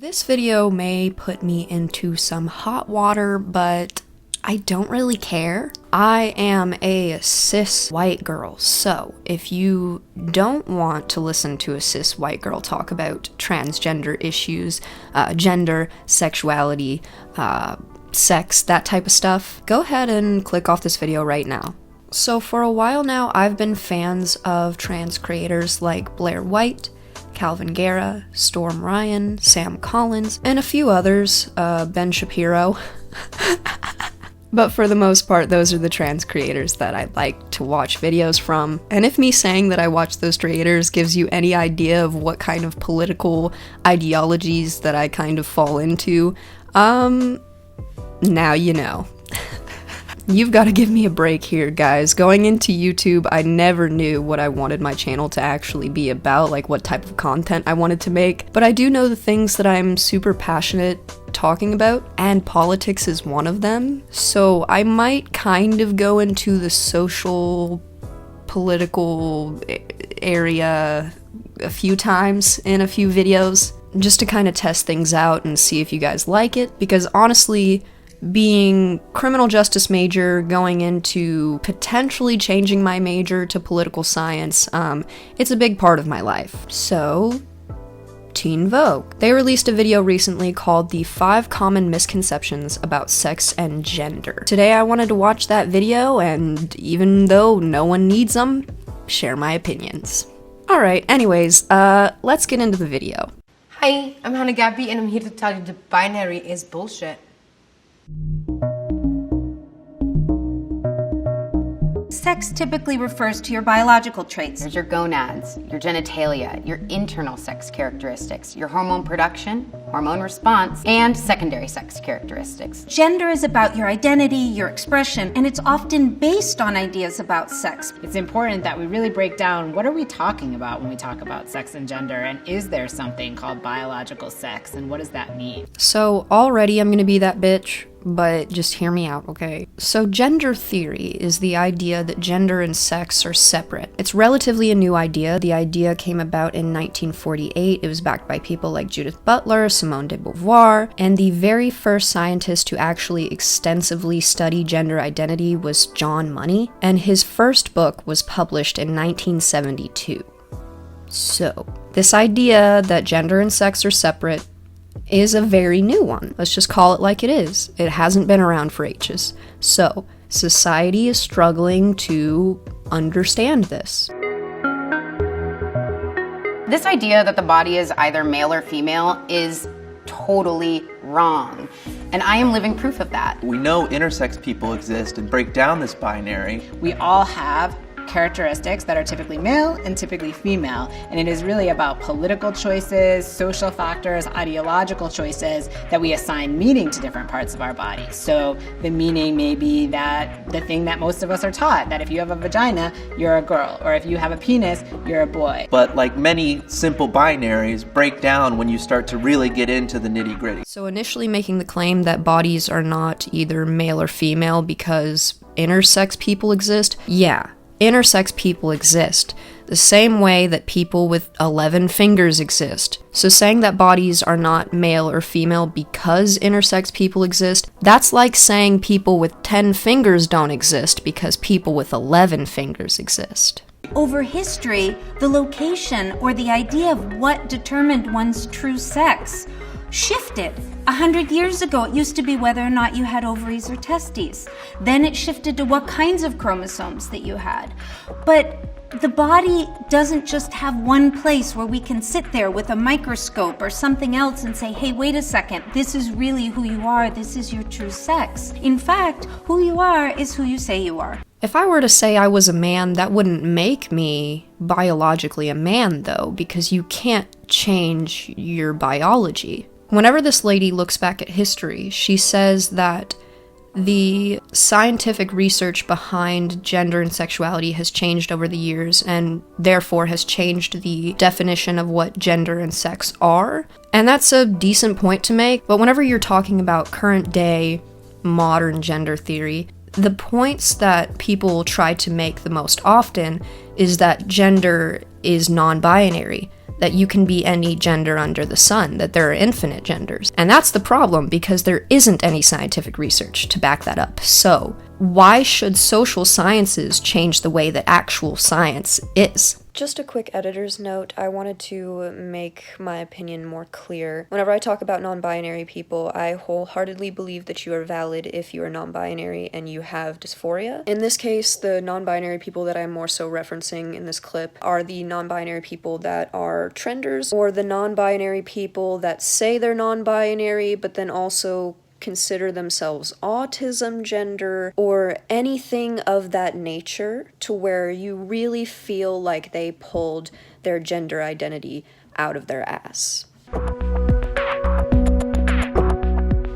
This video may put me into some hot water, but I don't really care. I am a cis white girl, so if you don't want to listen to a cis white girl talk about transgender issues, gender, sexuality, sex, that type of stuff, go ahead and click off this video right now. So for a while now, I've been fans of trans creators like Blair White, Kalvin, Garrah, Storm Ryan, Sam Collins, and a few others, Ben Shapiro. But for the most part, those are the trans creators that I like to watch videos from. And if me saying that I watch those creators gives you any idea of what kind of political ideologies that I kind of fall into, now you know. You've got to give me a break here, guys. Going into YouTube, I never knew what I wanted my channel to actually be about, like what type of content I wanted to make, but I do know the things that I'm super passionate talking about, and politics is one of them, so I might kind of go into the social, political area a few times in a few videos, just to kind of test things out and see if you guys like it, because honestly, being criminal justice major, going into potentially changing my major to political science, it's a big part of my life. So, Teen Vogue. They released a video recently called The 5 Common Misconceptions About Sex and Gender. Today I wanted to watch that video, and even though no one needs them, share my opinions. Alright, anyways, let's get into the video. Hi, I'm Hannah Gabby, and I'm here to tell you the binary is bullshit. Sex typically refers to your biological traits. There's your gonads, your genitalia, your internal sex characteristics, your hormone production, hormone response, and secondary sex characteristics. Gender is about your identity, your expression, and it's often based on ideas about sex. It's important that we really break down what are we talking about when we talk about sex and gender, and is there something called biological sex, and what does that mean? So already I'm gonna be that bitch, but just hear me out, okay? So gender theory is the idea that gender and sex are separate. It's relatively a new idea. The idea came about in 1948. It was backed by people like Judith Butler, Simone de Beauvoir, and the very first scientist to actually extensively study gender identity was John Money, and his first book was published in 1972. So, this idea that gender and sex are separate is a very new one. Let's just call it like it is. It hasn't been around for ages. So, society is struggling to understand this. This idea that the body is either male or female is totally wrong. And I am living proof of that. We know intersex people exist and break down this binary. We all have characteristics that are typically male and typically female, and it is really about political choices, social factors, ideological choices that we assign meaning to different parts of our body. So the meaning may be that the thing that most of us are taught, that if you have a vagina, you're a girl, or if you have a penis, you're a boy. But like many simple binaries, break down when you start to really get into the nitty-gritty. So initially making the claim that bodies are not either male or female because intersex people exist, yeah. Intersex people exist, the same way that people with 11 fingers exist. So saying that bodies are not male or female because intersex people exist, that's like saying people with 10 fingers don't exist because people with 11 fingers exist. Over history, the location or the idea of what determined one's true sex shifted. 100 years ago, it used to be whether or not you had ovaries or testes. Then it shifted to what kinds of chromosomes that you had. But the body doesn't just have one place where we can sit there with a microscope or something else and say, hey, wait a second, this is really who you are, this is your true sex. In fact, who you are is who you say you are. If I were to say I was a man, that wouldn't make me biologically a man, though, because you can't change your biology. Whenever this lady looks back at history, she says that the scientific research behind gender and sexuality has changed over the years and therefore has changed the definition of what gender and sex are. And that's a decent point to make, but whenever you're talking about current day modern gender theory, the points that people try to make the most often is that gender is non-binary. that you can be any gender under the sun, that there are infinite genders. And that's the problem, because there isn't any scientific research to back that up. So, why should social sciences change the way that actual science is? Just a quick editor's note, I wanted to make my opinion more clear. Whenever I talk about non-binary people, I wholeheartedly believe that you are valid if you are non-binary and you have dysphoria. In this case, the non-binary people that I'm more so referencing in this clip are the non-binary people that are trenders, or the non-binary people that say they're non-binary but then also consider themselves autismgender, or anything of that nature, to where you really feel like they pulled their gender identity out of their ass.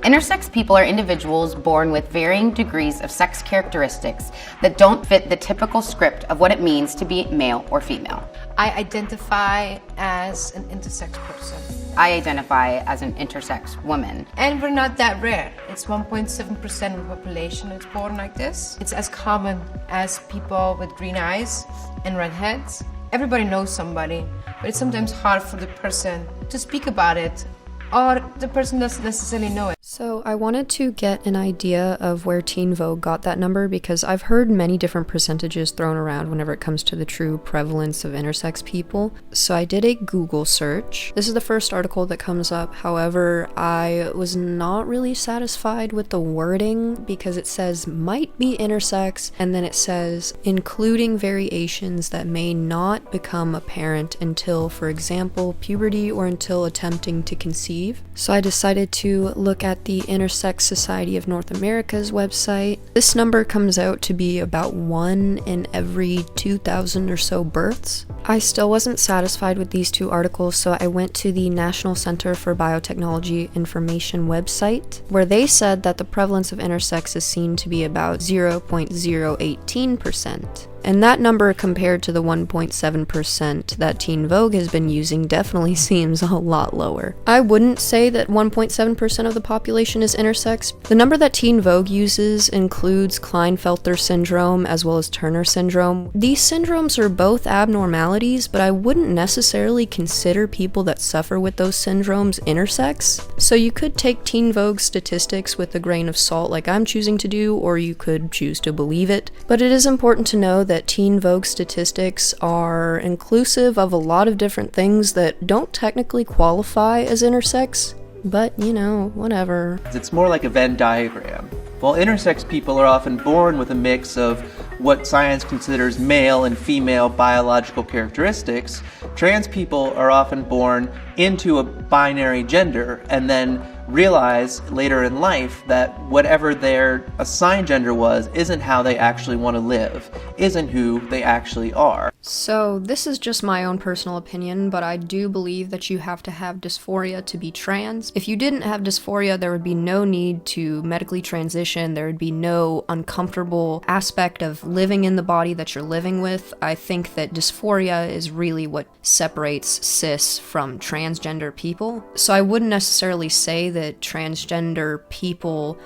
Intersex people are individuals born with varying degrees of sex characteristics that don't fit the typical script of what it means to be male or female. I identify as an intersex person. I identify as an intersex woman. And we're not that rare. It's 1.7% of the population that's born like this. It's as common as people with green eyes and redheads. Everybody knows somebody, but it's sometimes hard for the person to speak about it, or the person doesn't necessarily know it. So I wanted to get an idea of where Teen Vogue got that number, because I've heard many different percentages thrown around whenever it comes to the true prevalence of intersex people. So I did a Google search. This is the first article that comes up. However, I was not really satisfied with the wording, because it says might be intersex, and then it says including variations that may not become apparent until, for example, puberty or until attempting to conceive. So I decided to look at the Intersex Society of North America's website. This number comes out to be about 1 in every 2,000 or so births. I still wasn't satisfied with these two articles, so I went to the National Center for Biotechnology Information website, where they said that the prevalence of intersex is seen to be about 0.018%. And that number, compared to the 1.7% that Teen Vogue has been using, definitely seems a lot lower. I wouldn't say that 1.7% of the population is intersex. The number that Teen Vogue uses includes Klinefelter syndrome as well as Turner syndrome. These syndromes are both abnormalities, but I wouldn't necessarily consider people that suffer with those syndromes intersex. So you could take Teen Vogue's statistics with a grain of salt like I'm choosing to do, or you could choose to believe it. But it is important to know that Teen Vogue statistics are inclusive of a lot of different things that don't technically qualify as intersex, but you know, whatever. It's more like a Venn diagram. While intersex people are often born with a mix of what science considers male and female biological characteristics, trans people are often born into a binary gender and then realize later in life that whatever their assigned gender was isn't how they actually want to live, isn't who they actually are. So this is just my own personal opinion, but I do believe that you have to have dysphoria to be trans. If you didn't have dysphoria, there would be no need to medically transition. There would be no uncomfortable aspect of living in the body that you're living with. I think that dysphoria is really what separates cis from transgender people. So I wouldn't necessarily say that transgender people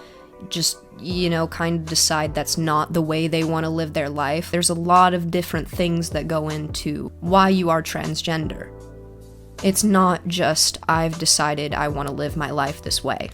just, you know, kind of decide that's not the way they want to live their life. There's a lot of different things that go into why you are transgender. It's not just, I've decided I want to live my life this way.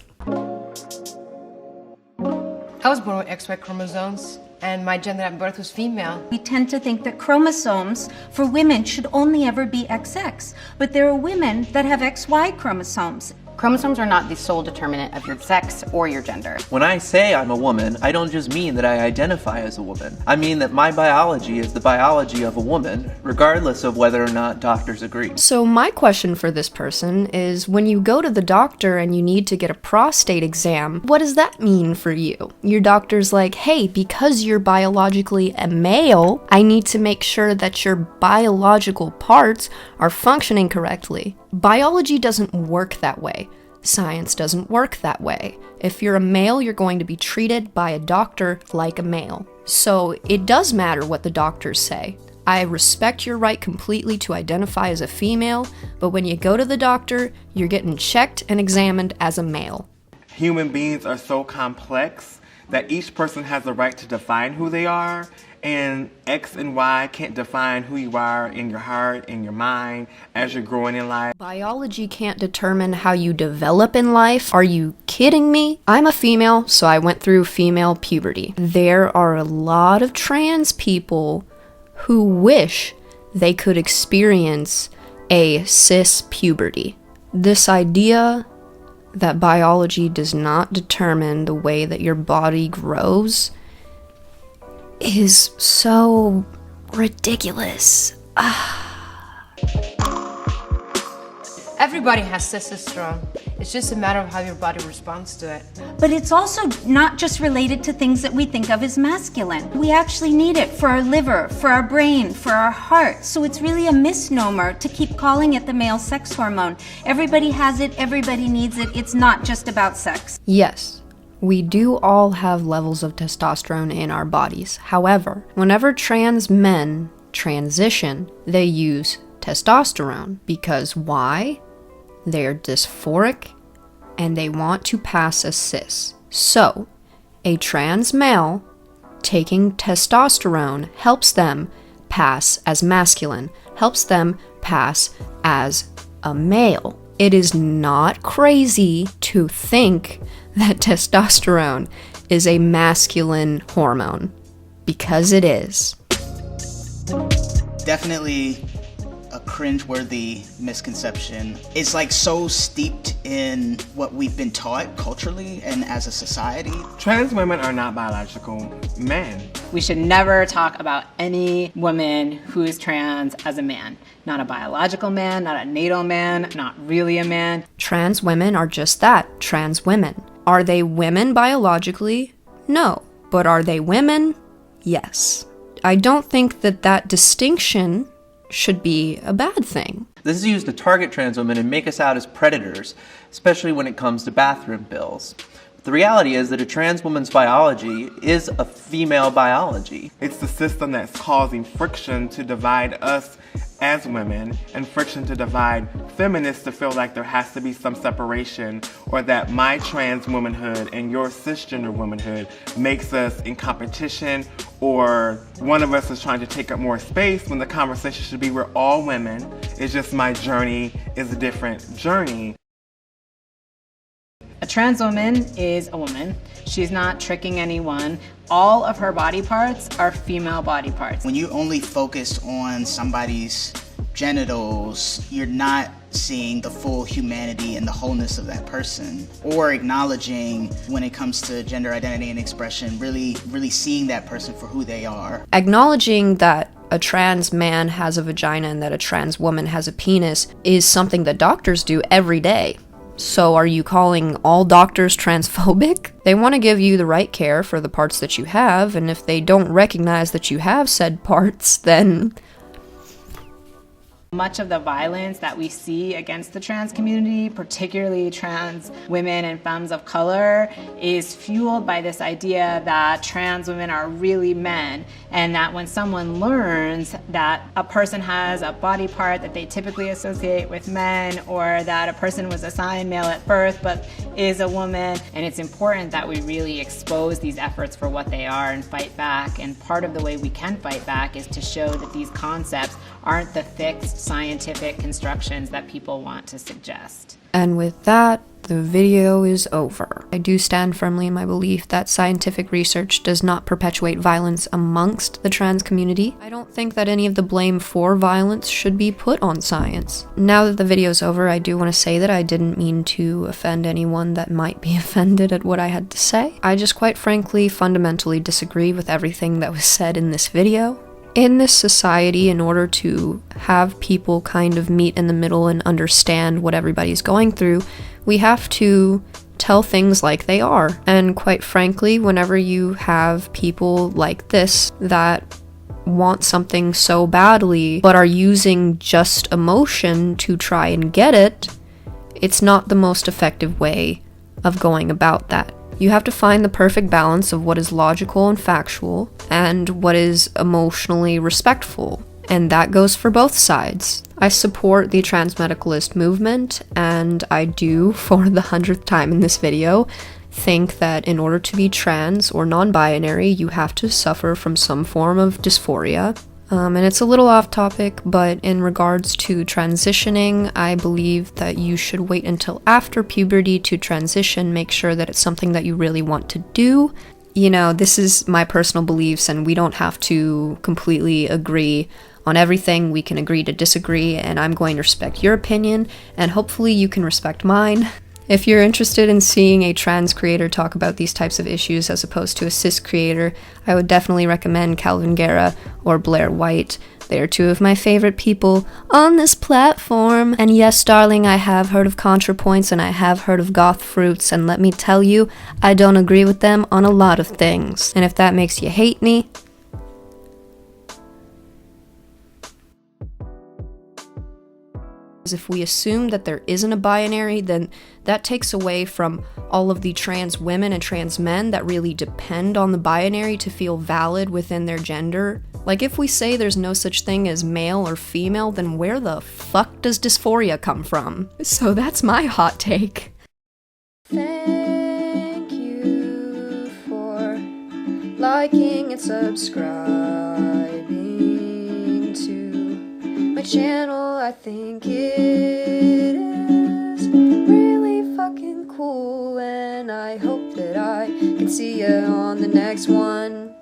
I was born with XY chromosomes, and my gender at birth was female. We tend to think that chromosomes for women should only ever be XX, but there are women that have XY chromosomes. Chromosomes are not the sole determinant of your sex or your gender. When I say I'm a woman, I don't just mean that I identify as a woman. I mean that my biology is the biology of a woman, regardless of whether or not doctors agree. So my question for this person is, when you go to the doctor and you need to get a prostate exam, what does that mean for you? Your doctor's like, hey, because you're biologically a male, I need to make sure that your biological parts are functioning correctly. Biology doesn't work that way. Science doesn't work that way. If you're a male, you're going to be treated by a doctor like a male. So it does matter what the doctors say. I respect your right completely to identify as a female, but when you go to the doctor, you're getting checked and examined as a male. Human beings are so complex that each person has the right to define who they are, And X and Y can't define who you are in your heart, in your mind, as you're growing in life. Biology can't determine how you develop in life. Are you kidding me? I'm a female, so I went through female puberty. There are a lot of trans people who wish they could experience a cis puberty. This idea that biology does not determine the way that your body grows is so ridiculous. Everybody has testosterone. It's just a matter of how your body responds to it. But it's also not just related to things that we think of as masculine. We actually need it for our liver, for our brain, for our heart. So it's really a misnomer to keep calling it the male sex hormone. Everybody has it, everybody needs it. It's not just about sex. Yes, we do all have levels of testosterone in our bodies. However, whenever trans men transition, they use testosterone. Because why? They're dysphoric and they want to pass as cis. So, a trans male taking testosterone helps them pass as masculine, helps them pass as a male. It is not crazy to think that testosterone is a masculine hormone, because it is. Definitely a cringeworthy misconception. It's like so steeped in what we've been taught culturally and as a society. Trans women are not biological men. We should never talk about any woman who is trans as a man. Not a biological man, not a natal man, not really a man. Trans women are just that, trans women. Are they women biologically? No. But are they women? Yes. I don't think that that distinction should be a bad thing. This is used to target trans women and make us out as predators, especially when it comes to bathroom bills. The reality is that a trans woman's biology is a female biology. It's the system that's causing friction to divide us as women and friction to divide feminists to feel like there has to be some separation, or that my trans womanhood and your cisgender womanhood makes us in competition, or one of us is trying to take up more space, when the conversation should be we're all women. It's just my journey is a different journey. A trans woman is a woman. She's not tricking anyone. All of her body parts are female body parts. When you only focus on somebody's genitals, you're not seeing the full humanity and the wholeness of that person, or acknowledging, when it comes to gender identity and expression, really seeing that person for who they are. Acknowledging that a trans man has a vagina and that a trans woman has a penis is something that doctors do every day. So are you calling all doctors transphobic? They want to give you the right care for the parts that you have, and if they don't recognize that you have said parts, then Much of the violence that we see against the trans community, particularly trans women and femmes of color, is fueled by this idea that trans women are really men, and that when someone learns that a person has a body part that they typically associate with men, or that a person was assigned male at birth but is a woman, and it's important that we really expose these efforts for what they are and fight back. And part of the way we can fight back is to show that these concepts aren't the fixed scientific constructions that people want to suggest. And with that, the video is over. I do stand firmly in my belief that scientific research does not perpetuate violence amongst the trans community. I don't think that any of the blame for violence should be put on science. Now that the video's over, I do want to say that I didn't mean to offend anyone that might be offended at what I had to say. I just quite frankly fundamentally disagree with everything that was said in this video. In this society, in order to have people kind of meet in the middle and understand what everybody's going through, we have to tell things like they are. And quite frankly, whenever you have people like this that want something so badly but are using just emotion to try and get it, it's not the most effective way of going about that. You have to find the perfect balance of what is logical and factual and what is emotionally respectful, and that goes for both sides. I support the transmedicalist movement, and I do, for the 100th time in this video, think that in order to be trans or non-binary, you have to suffer from some form of dysphoria. And it's a little off topic, but in regards to transitioning, I believe that you should wait until after puberty to transition, make sure that it's something that you really want to do. You know, this is my personal beliefs, and we don't have to completely agree on everything. We can agree to disagree, and I'm going to respect your opinion, and hopefully you can respect mine. If you're interested in seeing a trans creator talk about these types of issues as opposed to a cis creator, I would definitely recommend Kalvin, Garrah, or Blair White. They are two of my favorite people on this platform. And yes, darling, I have heard of ContraPoints and I have heard of Goth Fruits, and let me tell you, I don't agree with them on a lot of things. And if that makes you hate me, if we assume that there isn't a binary, then that takes away from all of the trans women and trans men that really depend on the binary to feel valid within their gender. Like, if we say there's no such thing as male or female, then where the fuck does dysphoria come from? So that's my hot take. Thank you for liking and subscribing to my channel. I think it is really fucking cool, and I hope that I can see you on the next one.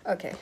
Okay.